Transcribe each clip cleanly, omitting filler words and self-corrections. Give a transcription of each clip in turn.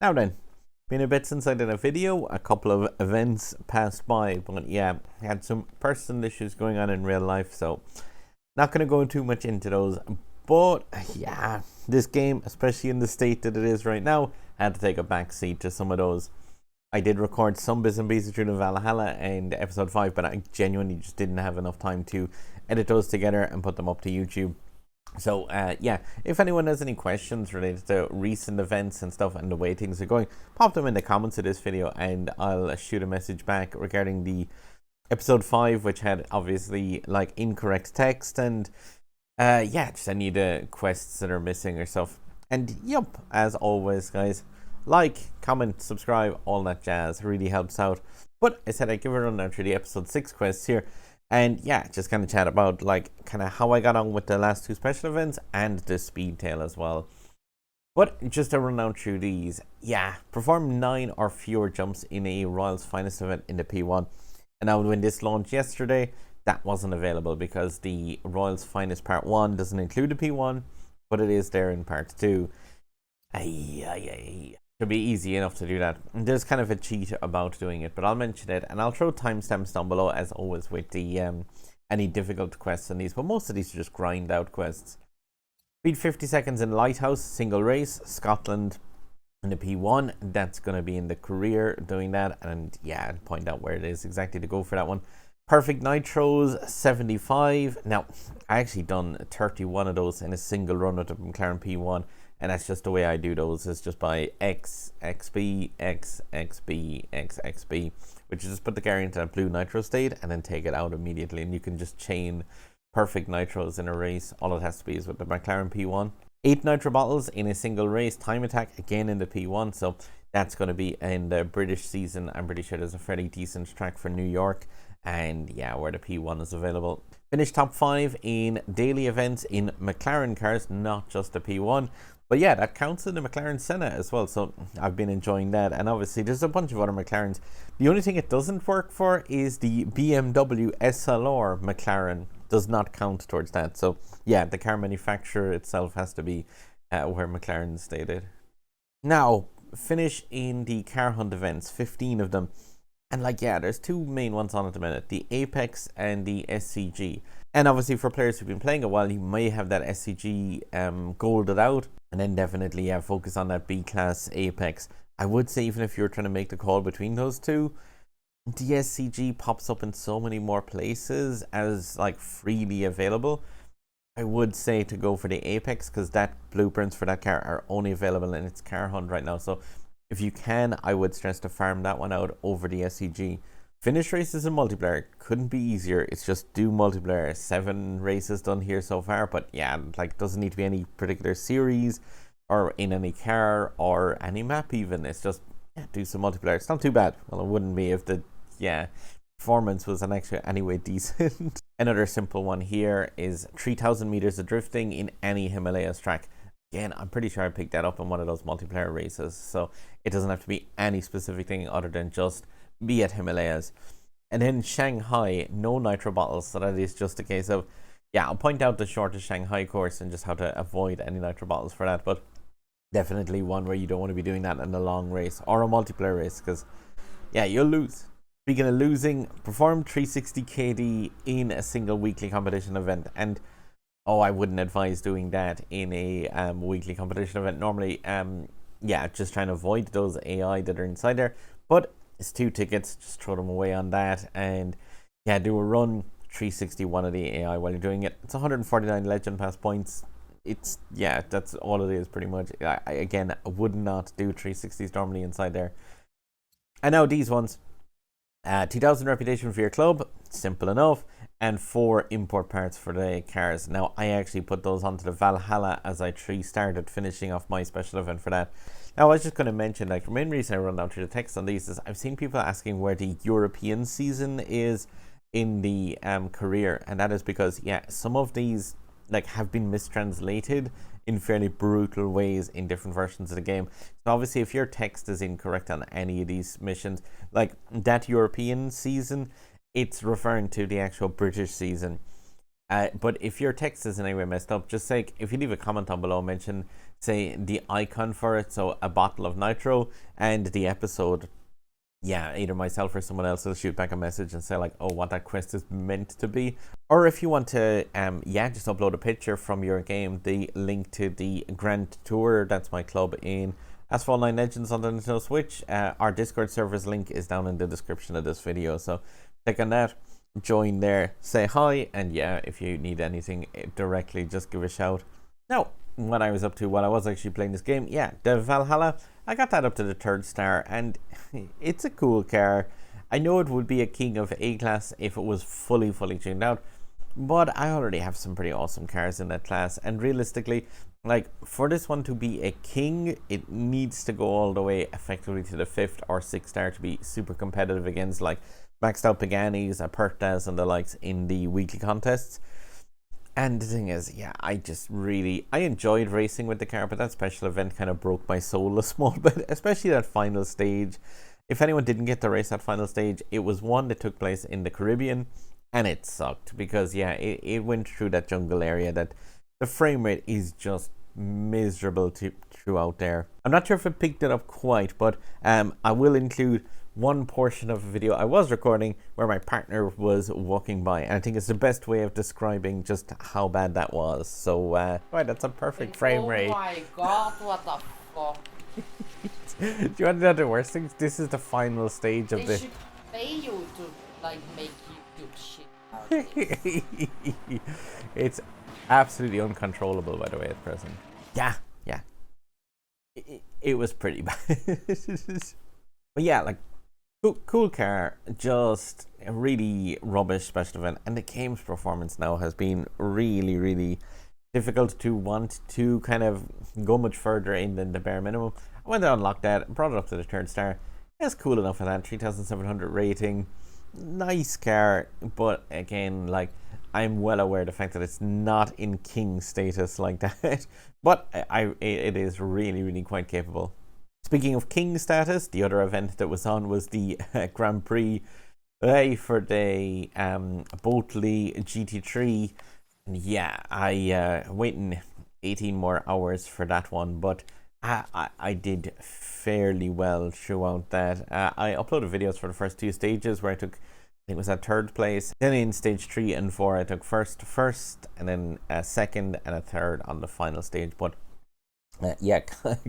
Now then, been a bit since I did a video, a couple of events passed by, but yeah, had some personal issues going on in real life, so not going to go too much into those. But yeah, this game, especially in the state that it is right now, had to take a back seat to some of those. I did record some bits and pieces through the Valhalla and episode 5, but I genuinely just didn't have enough time to edit those together and put them up to YouTube. So yeah, if anyone has any questions related to recent events and stuff and the way things are going, pop them in the comments of this video and I'll shoot a message back regarding the episode 5, which had obviously like incorrect text, and yeah, just any of the quests that are missing or stuff. And yep, as always guys, like, comment, subscribe, all that jazz really helps out. But I said I'd give a rundown through the episode 6 quests here. And yeah, just kind of chat about like kind of how I got on with the last 2 special events and the Speedtail as well. But just to run down through these, yeah, perform 9 or fewer jumps in a Royals Finest event in the P1. And now when this launched yesterday, that wasn't available because the Royals Finest Part 1 doesn't include the P1, but it is there in Part 2. Should be easy enough to do that. There's kind of a cheat about doing it, but I'll mention it, and I'll throw timestamps down below as always with the any difficult quests in these, but most of these are just grind out quests. Speed 50 seconds in Lighthouse, single race, Scotland in the P1. That's going to be in the career doing that, and yeah, I'll point out where it is exactly to go for that one. Perfect Nitros 75. Now, I actually done 31 of those in a single run with the McLaren P1. And that's just the way I do those, is just by X, XB, X, XB, X, XB, which is just put the car into that blue nitro state and then take it out immediately. And you can just chain perfect nitros in a race. All it has to be is with the McLaren P1. 8 nitro bottles in a single race. Time attack again in the P1. So that's going to be in the British season. I'm pretty sure there's a fairly decent track for New York. And yeah, where the P1 is available. Finish top 5 in daily events in McLaren cars, not just the P1. But yeah, that counts in the McLaren Senna as well, so I've been enjoying that. And obviously there's a bunch of other McLarens. The only thing it doesn't work for is the BMW SLR McLaren does not count towards that. So yeah, the car manufacturer itself has to be where McLaren stated. Now, finish in the car hunt events, 15 of them. And like, yeah, there's 2 main ones on at the minute, the Apex and the SCG. And obviously for players who've been playing a while, you may have that SCG golded out. And then definitely, yeah, focus on that B-Class Apex. I would say even if you're trying to make the call between those two, the SCG pops up in so many more places as like freely available. I would say to go for the Apex because that blueprints for that car are only available in its car hunt right now. So if you can, I would stress to farm that one out over the SCG. Finish races in multiplayer couldn't be easier. It's just do multiplayer. 7 races done here so far, but yeah, like doesn't need to be any particular series or in any car or any map even. It's just do some multiplayer. It's not too bad. Well, it wouldn't be if the performance was actually anyway decent. Another simple one here is 3,000 meters of drifting in any Himalayas track. Again, I'm pretty sure I picked that up in one of those multiplayer races, so it doesn't have to be any specific thing other than just be at Himalayas. And then Shanghai, no nitro bottles, so that is just a case of, yeah, I'll point out the shortest Shanghai course and just how to avoid any nitro bottles for that, but definitely one where you don't want to be doing that in a long race or a multiplayer race, because yeah, you'll lose. Speaking of losing, perform 360 KD in a single weekly competition event, and I wouldn't advise doing that in a weekly competition event. Normally, yeah, just trying to avoid those AI that are inside there, but it's 2 tickets, just throw them away on that, and yeah, do a run 361 of the AI while you're doing it. It's 149 Legend Pass points. It's, yeah, that's all it is pretty much. I would not do 360s normally inside there. And now these ones, 2,000 reputation for your club, simple enough, and 4 import parts for the cars. Now, I actually put those onto the Valhalla as I 3-started finishing off my special event for that. Now, I was just going to mention, like, the main reason I run down through the text on these is I've seen people asking where the European season is in the career, and that is because, yeah, some of these, like, have been mistranslated in fairly brutal ways in different versions of the game. So obviously, if your text is incorrect on any of these missions, like that European season, it's referring to the actual British season. But if your text is in any way messed up, just say, if you leave a comment down below, mention say the icon for it, so a bottle of Nitro, and the episode, yeah, either myself or someone else will shoot back a message and say like, oh, what that quest is meant to be. Or if you want to, yeah, just upload a picture from your game, the link to the Grand Tour, that's my club in Asphalt 9 Legends on the Nintendo Switch. Our Discord server's link is down in the description of this video, so click on that, join there, say hi, and yeah, if you need anything directly, just give a shout. Now, what I was up to while I was actually playing this game, yeah, the Valhalla, I got that up to the 3rd star, and it's a cool car. I know it would be a king of A-class if it was fully tuned out, but I already have some pretty awesome cars in that class, and realistically, like, for this one to be a king, it needs to go all the way effectively to the 5th or 6th star to be super competitive against, like, maxed out Pagani's, Apertas, and the likes in the weekly contests. And the thing is, yeah, I enjoyed racing with the car, but that special event kind of broke my soul a small bit, especially that final stage. If anyone didn't get to race that final stage, it was one that took place in the Caribbean, and it sucked because, yeah, it went through that jungle area that the frame rate is just miserable throughout there. I'm not sure if it picked it up quite, but I will include one portion of a video I was recording where my partner was walking by, and I think it's the best way of describing just how bad that was. So right, that's a perfect frame rate. Oh my god, what the fuck? Do you want to know the worst thing? This is the final stage of They should pay you to like make YouTube shit. It's absolutely uncontrollable, by the way, at present. Yeah. It was pretty bad. But yeah, like, cool car, just a really rubbish special event, and the game's performance now has been really difficult to want to kind of go much further in than the bare minimum. I went to unlock that, brought it up to the 3rd star. It's cool enough for that, 3,700 rating, nice car, but again, like, I'm well aware of the fact that it's not in king status like that, but it is really quite capable. Speaking of king status, the other event that was on was the Grand Prix for the Bentley GT3. And yeah, I waiting 18 more hours for that one, but I did fairly well throughout that. I uploaded videos for the first 2 stages where I took, I think it was at 3rd place. Then in stage 3 and 4, I took first, and then a 2nd and a 3rd on the final stage. But yeah,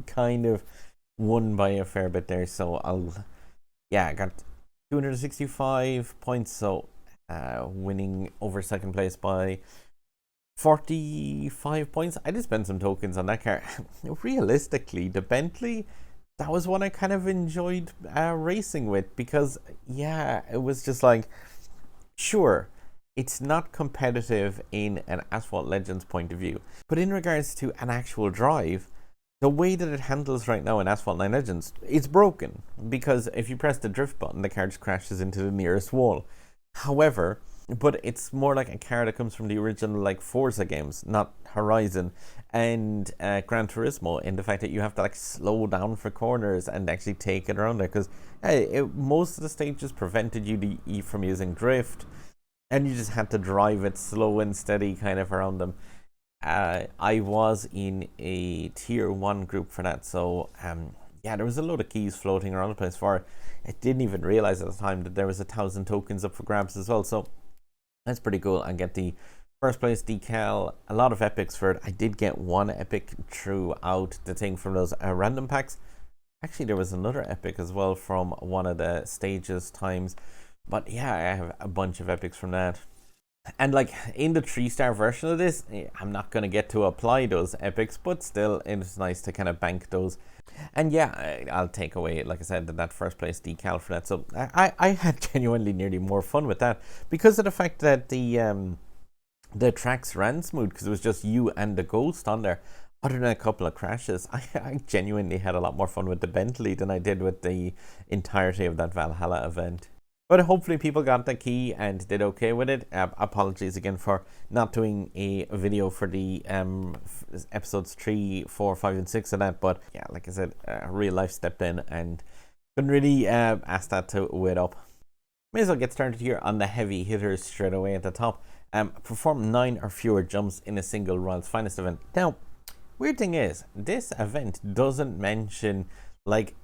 kind of won by a fair bit there. So I got 265 points. So winning over 2nd place by 45 points. I did spend some tokens on that car. Realistically, the Bentley, that was one I kind of enjoyed racing with, because yeah, it was just like, sure, it's not competitive in an Asphalt Legends point of view, but in regards to an actual drive, the way that it handles right now in Asphalt 9 Legends, it's broken, because if you press the drift button, the car just crashes into the nearest wall. However, but it's more like a car that comes from the original like Forza games, not Horizon and Gran Turismo, in the fact that you have to like slow down for corners and actually take it around there, because most of the stages prevented you from using drift, and you just had to drive it slow and steady kind of around them. I was in a tier 1 group for that, so yeah, there was a load of keys floating around the place for it. I didn't even realize at the time that there was 1,000 tokens up for grabs as well, so that's pretty cool. I get the 1st place decal, a lot of epics for it. I did get 1 epic throughout the thing from those random packs. Actually, there was another epic as well from one of the stages times, but yeah, I have a bunch of epics from that. And like in the 3-star version of this, I'm not going to get to apply those epics, but still it's nice to kind of bank those. And yeah, I'll take away, like I said, that 1st place decal for that. So I had genuinely nearly more fun with that, because of the fact that the tracks ran smooth, because it was just you and the ghost on there. Other than a couple of crashes, I genuinely had a lot more fun with the Bentley than I did with the entirety of that Valhalla event. But hopefully people got the key and did okay with it. Apologies again for not doing a video for the episodes 3, 4, 5 and 6 of that. But yeah, like I said, real life stepped in and couldn't really ask that to wait up. May as well get started here on the heavy hitters straight away at the top. Perform 9 or fewer jumps in a single World's Finest event. Now, weird thing is, this event doesn't mention like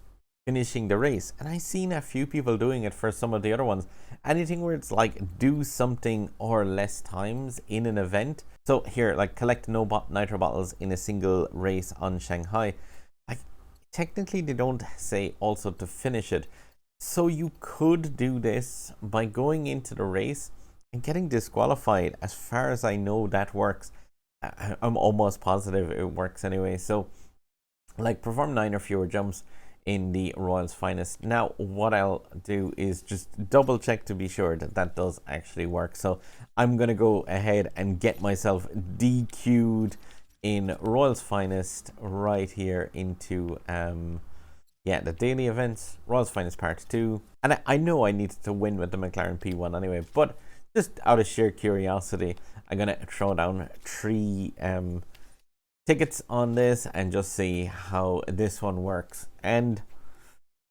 finishing the race, and I've seen a few people doing it for some of the other ones. Anything where it's like do something or less times in an event. So here, like collect no nitro bottles in a single race on Shanghai. Like technically they don't say also to finish it. So you could do this by going into the race and getting disqualified. As far as I know, that works. I'm almost positive it works anyway. So like perform 9 or fewer jumps in the Royals Finest. Now what I'll do is just double check to be sure that that does actually work. So I'm gonna go ahead and get myself DQ'd in Royals Finest right here into yeah, the daily events, Royals Finest Part 2. And I know I needed to win with the McLaren P1 anyway, but just out of sheer curiosity, I'm gonna throw down 3 tickets on this and just see how this one works. And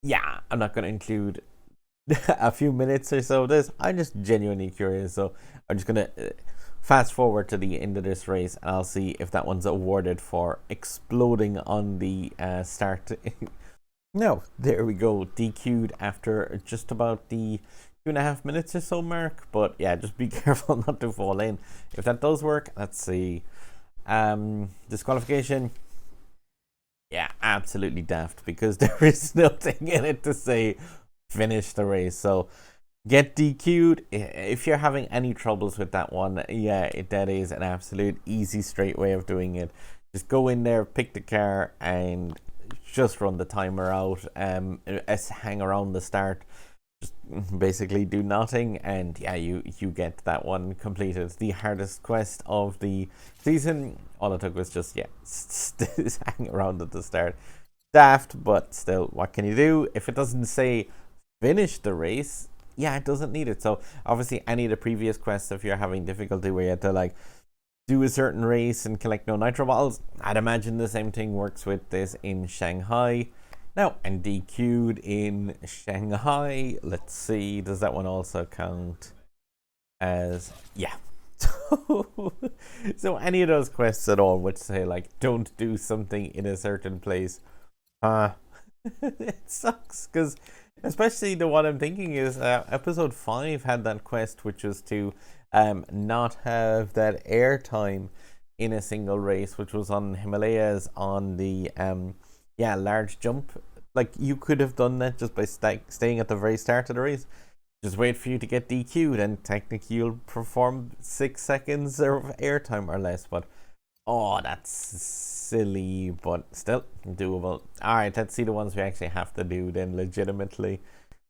yeah, I'm not going to include a few minutes or so of this. I'm just genuinely curious, so I'm just going to fast forward to the end of this race and I'll see if that one's awarded for exploding on the start. No, there we go, DQ'd after just about the 2.5 minutes or so mark. But yeah, just be careful not to fall in. If that does work, let's see. Disqualification, yeah, absolutely daft, because there is nothing in it to say finish the race. So get DQ'd. If you're having any troubles with that one, yeah, that is an absolute easy straight way of doing it. Just go in there, pick the car and just run the timer out, hang around the start, just basically do nothing, and yeah, you get that one completed. The hardest quest of the season. All it took was just, yeah, hang around at the start. Daft, but still, what can you do? If it doesn't say finish the race, yeah, it doesn't need it. So obviously any of the previous quests, if you're having difficulty where you had to like do a certain race and collect no nitro bottles, I'd imagine the same thing works with this in Shanghai. Now, and DQ'd in Shanghai. Let's see, does that one also count as, yeah. So any of those quests at all which say like don't do something in a certain place, it sucks, because especially the one I'm thinking is episode 5 had that quest which was to not have that airtime in a single race, which was on Himalayas on the yeah, large jump. Like you could have done that just by staying at the very start of the race. Just wait for you to get DQ'd and technically you'll perform 6 seconds of airtime or less. But oh, that's silly, but still doable. Alright, let's see the ones we actually have to do then legitimately.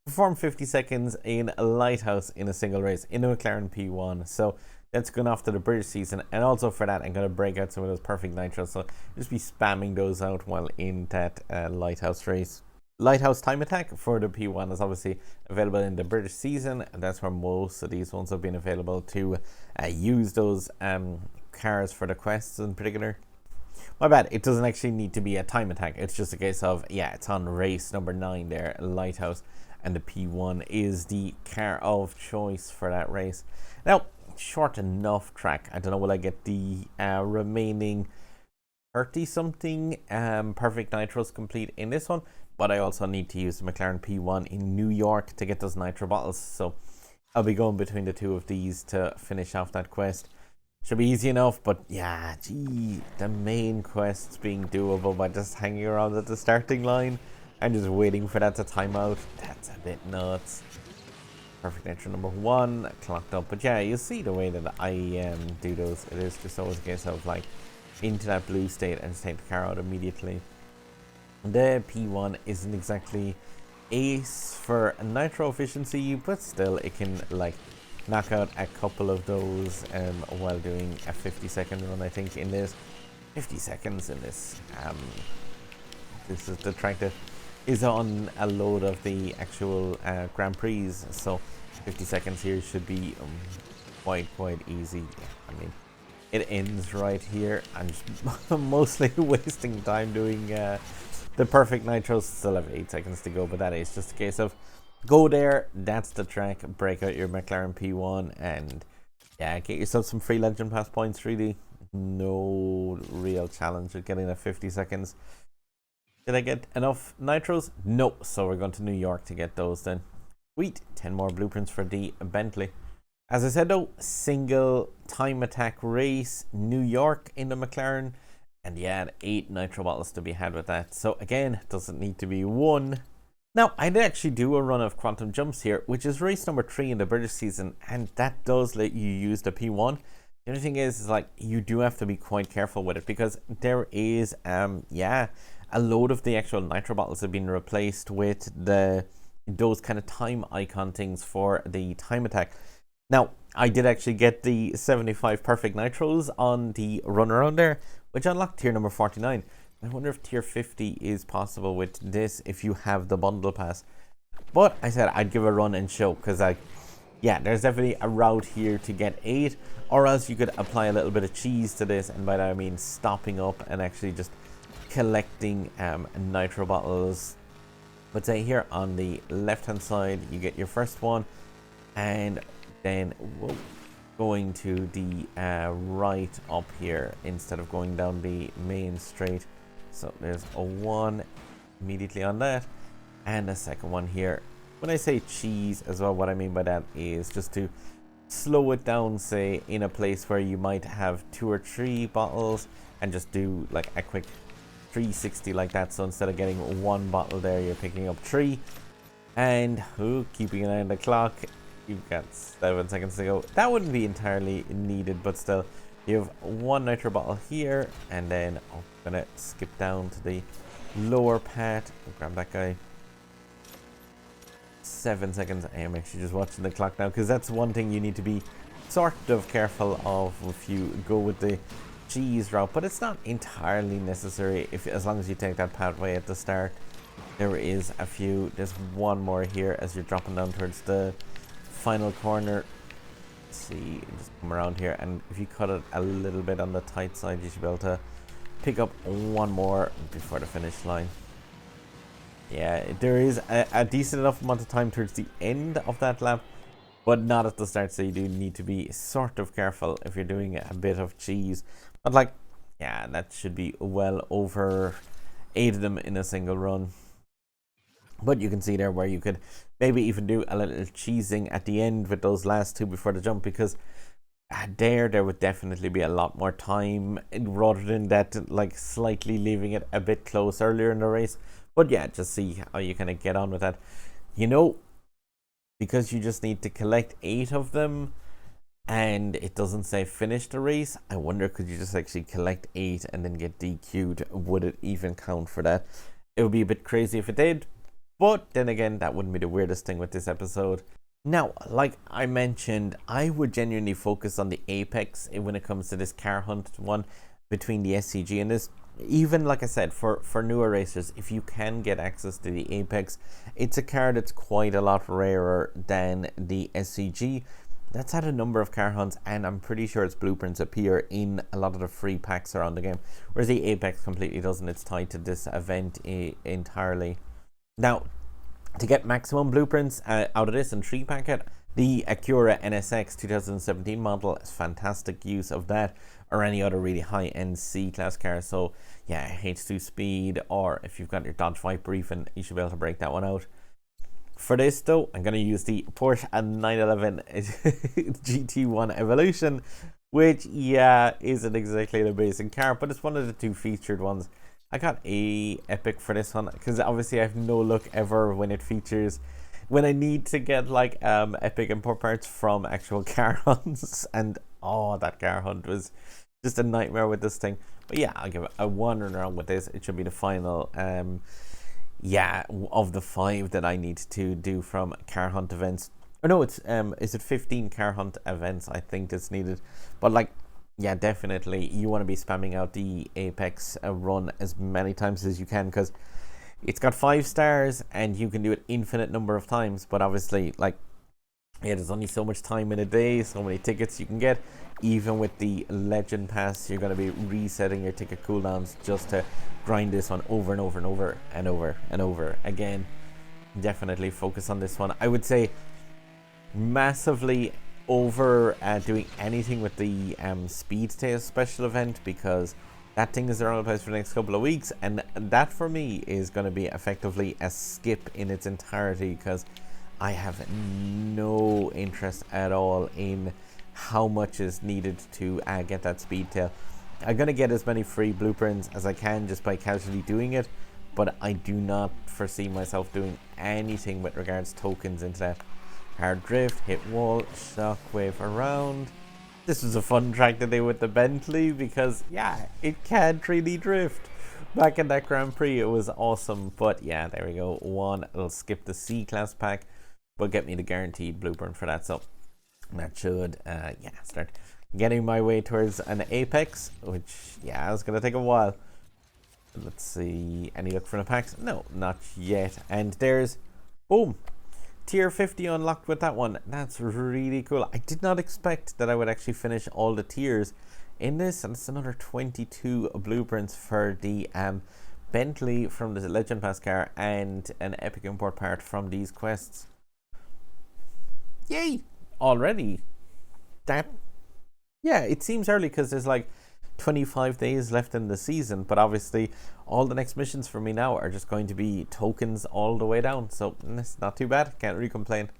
Perform 50 seconds in a Lighthouse in a single race in a McLaren P1. So that's going off to the British season, and also for that I'm going to break out some of those perfect nitros, so just be spamming those out while in that Lighthouse race. Lighthouse time attack for the P1 is obviously available in the British season, and that's where most of these ones have been available to use those cars for the quests in particular. My bad, it doesn't actually need to be a time attack, it's just a case of, yeah, it's on race number 9 there, Lighthouse, and the P1 is the car of choice for that race. Now, short enough track. I don't know, will I get the remaining 30 something perfect nitros complete in this one, but I also need to use the McLaren P1 in New York to get those nitro bottles, so I'll be going between the two of these to finish off that quest. Should be easy enough, but yeah, gee, the main quest's being doable by just hanging around at the starting line and just waiting for that to time out. That's a bit nuts. Perfect nitro number 1 clocked up, but yeah, you'll see the way that I do those. It is just always a case of like into that blue state and just take the car out immediately. The P1 isn't exactly ace for nitro efficiency, but still it can like knock out a couple of those while doing a 50-second run. I think in this 50 seconds in this this is the track that is on a load of the actual Grand Prix, so 50 seconds here should be quite easy. Yeah, I mean, it ends right here. I'm just mostly wasting time doing the perfect nitros. Still have 8 seconds to go, but that is just a case of go there, that's the track, break out your McLaren P1 and yeah, get yourself some free Legend Pass points really. no real challenge with getting that 50 seconds. Did I get enough nitros? No, so we're going to New York to get those then. Sweet, 10 more blueprints for the Bentley. As I said though, single time attack race, New York in the McLaren. And yeah, 8 nitro bottles to be had with that. So again, doesn't need to be 1. Now, I did actually do a run of quantum jumps here, which is race number 3 in the British season. And that does let you use the P1. The only thing is like, you do have to be quite careful with it because there is, yeah, a load of the actual nitro bottles have been replaced with those kind of time icon things for the time attack. Now, I did actually get the 75 perfect nitros on the run around there, which unlocked tier number 49. I wonder if tier 50 is possible with this if you have the bundle pass. But I said I'd give a run and show because yeah, there's definitely a route here to get 8, or else you could apply a little bit of cheese to this, and by that I mean stopping up and actually just collecting nitro bottles. But say here on the left hand side you get your first one, and then going to the right up here instead of going down the main straight. So there's a 1 immediately on that, and a second one here. When I say cheese as well, what I mean by that is just to slow it down, say in a place where you might have 2 or 3 bottles, and just do like a quick 360 like that. So instead of getting 1 bottle there, you're picking up 3. And keeping an eye on the clock, you've got 7 seconds to go. That wouldn't be entirely needed, but still, you have 1 nitro bottle here, and then I'm gonna skip down to the lower part. Grab that guy. 7 seconds. I am actually just watching the clock now because that's one thing you need to be sort of careful of if you go with the cheese route, but it's not entirely necessary as long as you take that pathway at the start. There is a few. There's 1 more here as you're dropping down towards the final corner. Let's see, just come around here, and if you cut it a little bit on the tight side, you should be able to pick up 1 more before the finish line. Yeah, there is a decent enough amount of time towards the end of that lap, but not at the start, so you do need to be sort of careful if you're doing a bit of cheese. But like, yeah, that should be well over 8 of them in a single run. But you can see there where you could maybe even do a little cheesing at the end with those last 2 before the jump, because there would definitely be a lot more time rather than that like slightly leaving it a bit close earlier in the race. But yeah, just see how you kind of get on with that. You know, because you just need to collect 8 of them and it doesn't say finish the race, I wonder could you just actually collect 8 and then get DQ'd? Would it even count for that? It would be a bit crazy if it did, but then again, that wouldn't be the weirdest thing with this episode. Now, like I mentioned, I would genuinely focus on the Apex when it comes to this car hunt one between the SCG and this. Even like I said, for newer racers, if you can get access to the Apex, it's a car that's quite a lot rarer than the SCG. That's had a number of car hunts, and I'm pretty sure its blueprints appear in a lot of the free packs around the game, whereas the Apex completely doesn't. It's tied to this event entirely. Now, to get maximum blueprints out of this and 3 packet, the Acura NSX 2017 model is fantastic use of that, or any other really high-end C-class car. So yeah, H2 Speed, or if you've got your Dodge Viper even, you should be able to break that one out. For this though, I'm going to use the Porsche 911 GT1 Evolution, which yeah, isn't exactly an amazing car, but it's one of the 2 featured ones. I got a Epic for this one because obviously I have no luck ever when it features, when I need to get like Epic import parts from actual car hunts, and oh, that car hunt was just a nightmare with this thing. But yeah, I'll give it a 1 around with this. It should be the final yeah, of the 5 that I need to do from car hunt events. Or no, it's is it 15 car hunt events I think that's needed. But like, yeah, definitely you want to be spamming out the Apex run as many times as you can, because it's got 5 stars and you can do it infinite number of times. But obviously, like, yeah, there's only so much time in a day, so many tickets you can get. Even with the Legend Pass, you're going to be resetting your ticket cooldowns just to grind this one over and over and over and over and over again. Definitely focus on this one. I would say massively over doing anything with the Speedtail special event, because that thing is around the place for the next couple of weeks, and that for me is going to be effectively a skip in its entirety, because I have no interest at all in how much is needed to get that Speedtail. I'm going to get as many free blueprints as I can just by casually doing it, but I do not foresee myself doing anything with regards to tokens into that. Hard drift, hit wall, shockwave around. This was a fun track to do with the Bentley, because yeah, it can't really drift. Back in that Grand Prix, it was awesome, but yeah, there we go. One, it'll skip the C-Class pack, but get me the guaranteed blueprint for that, so that should, start getting my way towards an Apex, which, yeah, it's going to take a while. Let's see, any look for the packs? No, not yet. And there's, boom, tier 50 unlocked with that one. That's really cool. I did not expect that I would actually finish all the tiers in this, and it's another 22 blueprints for the Bentley from the Legend Pass car and an epic import part from these quests. Yay! Already. That, yeah, it seems early because there's like 25 days left in the season, but obviously all the next missions for me now are just going to be tokens all the way down, so it's not too bad, can't really complain.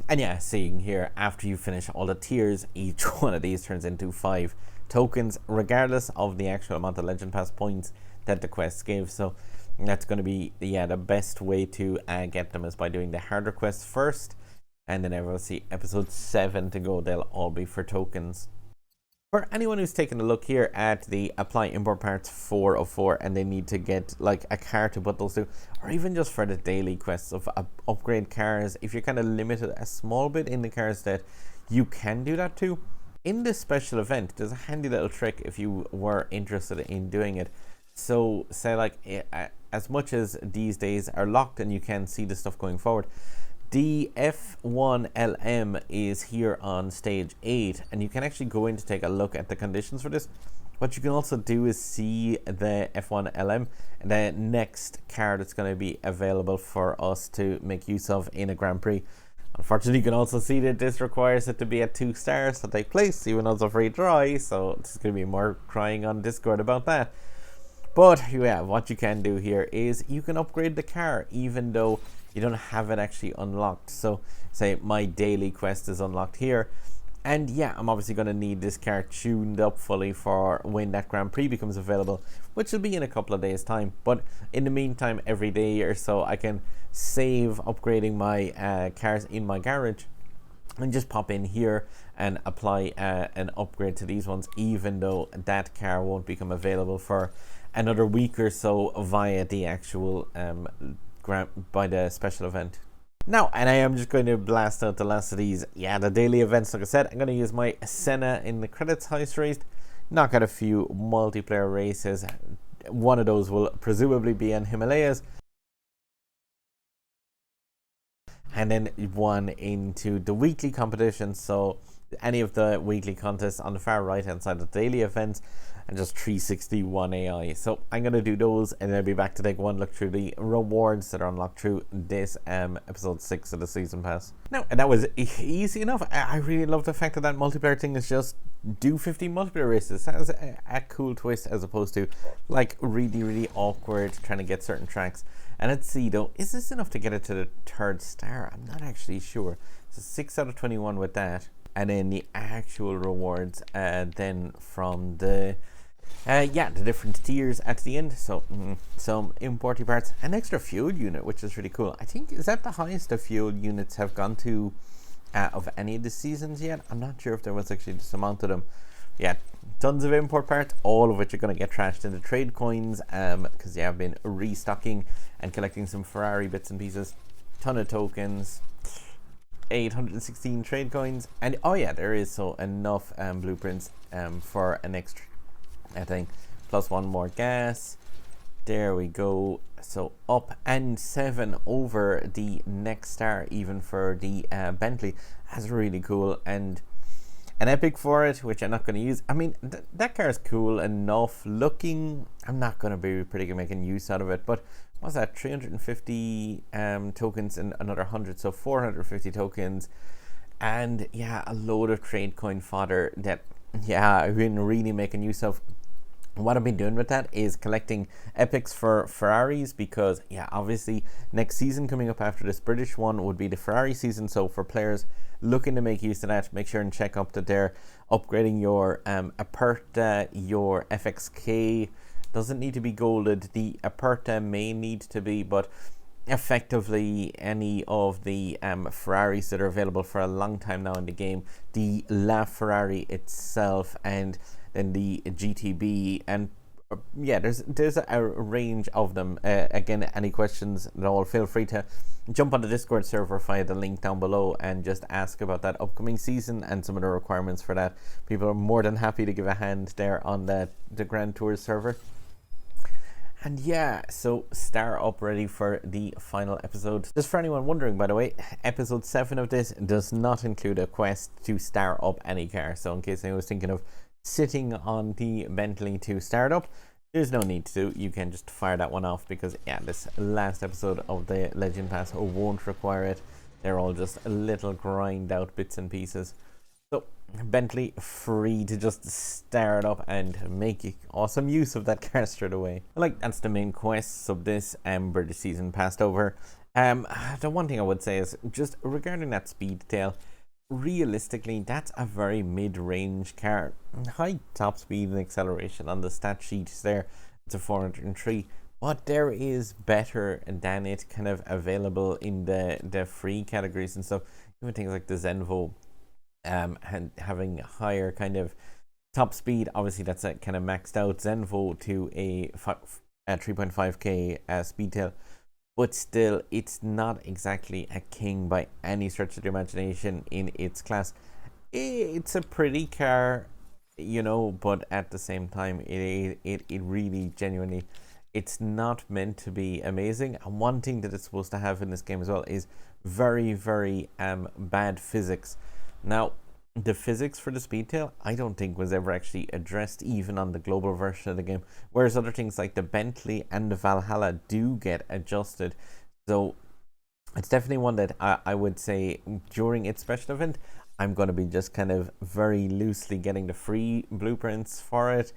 And yeah, seeing here, after you finish all the tiers, each one of these turns into 5 tokens, regardless of the actual amount of Legend Pass points that the quests give. So that's going to be, yeah, the best way to get them is by doing the harder quests first, and then everyone will see episode 7 to go, they'll all be for tokens. For anyone who's taking a look here at the apply import parts 4 of 4 and they need to get like a car to put those to, or even just for the daily quests of upgrade cars, if you're kind of limited a small bit in the cars that you can do that to, in this special event there's a handy little trick if you were interested in doing it. So say like as much as these days are locked and you can see the stuff going forward, the F1 LM is here on stage 8, and you can actually go in to take a look at the conditions for this. What you can also do is see the F1 LM, the next car that's going to be available for us to make use of in a Grand Prix. Unfortunately, you can also see that this requires it to be at 2 stars to take place, even though it's a free try, so there's going to be more crying on Discord about that. But yeah, what you can do here is you can upgrade the car even though you don't have it actually unlocked. So say my daily quest is unlocked here, and yeah, I'm obviously going to need this car tuned up fully for when that Grand Prix becomes available, which will be in a couple of days time. But in the meantime, every day or so I can save upgrading my cars in my garage and just pop in here and apply an upgrade to these ones, even though that car won't become available for another week or so via the actual by the special event. Now, and I am just going to blast out the last of these, yeah, the daily events. Like I said, I'm going to use my Senna in the credits heist race, knock out a few multiplayer races. One of those will presumably be in Himalayas, and then one into the weekly competition. So any of the weekly contests on the far right hand side of the daily events, and just 361 AI. So I'm going to do those, and then I'll be back to take one look through the rewards that are unlocked through this episode 6 of the season pass. Now, and that was easy enough. I really love the fact that that multiplayer thing is just do 50 multiplayer races. That is a cool twist, as opposed to like really awkward trying to get certain tracks. And let's see though, is this enough to get it to the 3rd star? I'm not actually sure. So 6 out of 21 with that. And then the actual rewards then from the the different tiers at the end. So some importy parts, an extra fuel unit, which is really cool. I think, is that the highest the fuel units have gone to of any of the seasons yet? I'm not sure if there was actually this amount of them. Yeah, tons of import parts, all of which are going to get trashed into trade coins, because I've been restocking and collecting some Ferrari bits and pieces. Ton of tokens, 816 trade coins, and oh yeah, there is so enough blueprints for an extra thing, plus 1 more gas. There we go. So up and 7 over the next star, even for the Bentley. That's really cool, and an epic for it, which I'm not going to use. I mean, that car is cool enough looking. I'm not going to be pretty good making use out of it, but what's that, 350 tokens and another 100, so 450 tokens. And yeah, a load of trade coin fodder that, yeah, I've been really making use of. What I've been doing with that is collecting epics for Ferraris, because yeah, obviously next season coming up after this British one would be the Ferrari season. So for players looking to make use of that, make sure and check up that they're upgrading your Aperta, your FXK. Doesn't need to be golded. The Aperta may need to be, but effectively any of the Ferraris that are available for a long time now in the game, the LaFerrari itself, and then the GTB, and yeah, there's a range of them. Again, any questions at all, feel free to jump on the Discord server via the link down below and just ask about that upcoming season and some of the requirements for that. People are more than happy to give a hand there on the Grand Tours server. And yeah, so star up ready for the final episode. Just for anyone wondering, by the way, episode 7 of this does not include a quest to star up any car. So in case anyone was thinking of sitting on the Bentley to start up, there's no need to. You can just fire that one off, because yeah, this last episode of the Legend Pass won't require it. They're all just little grind out bits and pieces. So Bentley free to just start up and make awesome use of that car straight away. Like, that's the main quests of this British season passed over. The one thing I would say is just regarding that Speedtail, realistically that's a very mid-range car. High top speed and acceleration on the stat sheet is there. It's a 403, but there is better than it kind of available in the free categories and stuff. Even things like the Zenvo, having higher kind of top speed. Obviously that's a kind of maxed out Zenvo to a 3.5k Speedtail, but still it's not exactly a king by any stretch of the imagination in its class. It's a pretty car, you know, but at the same time it really genuinely, it's not meant to be amazing. And one thing that it's supposed to have in this game as well is very, very bad physics. Now, the physics for the Speedtail, I don't think was ever actually addressed even on the global version of the game, whereas other things like the Bentley and the Valhalla do get adjusted. So it's definitely one that I would say during its special event, I'm going to be just kind of very loosely getting the free blueprints for it,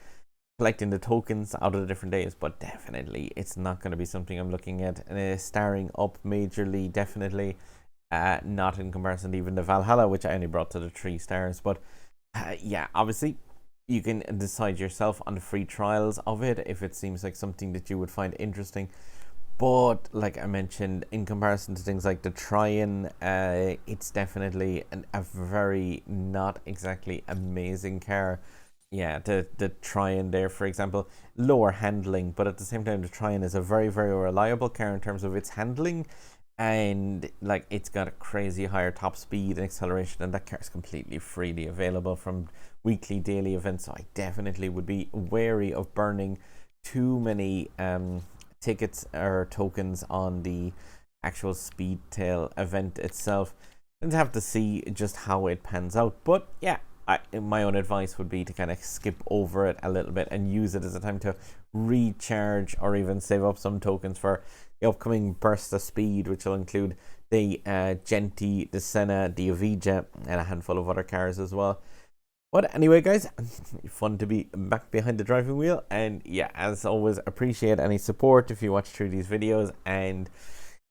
collecting the tokens out of the different days, but definitely it's not going to be something I'm looking at starring up majorly, definitely. Not in comparison to even the Valhalla, which I only brought to the 3 stars. But yeah, obviously you can decide yourself on the free trials of it if it seems like something that you would find interesting. But like I mentioned, in comparison to things like the Tryon, it's definitely a very not exactly amazing car. Yeah, the Tryon there, for example, lower handling, but at the same time the Tryon is a very, very reliable car in terms of its handling. And like, it's got a crazy higher top speed and acceleration, and that car is completely freely available from weekly, daily events. So I definitely would be wary of burning too many tickets or tokens on the actual Speedtail event itself, and have to see just how it pans out. But yeah, my own advice would be to kind of skip over it a little bit and use it as a time to recharge or even save up some tokens for the upcoming burst of speed, which will include the Genti, the Senna, the Avija, and a handful of other cars as well. But anyway, guys, fun to be back behind the driving wheel. And yeah, as always, appreciate any support if you watch through these videos, and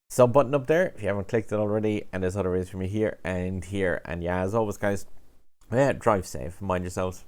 sub button up there if you haven't clicked it already. And there's other ways for me here and here. And yeah, as always, guys, yeah, drive safe, mind yourselves.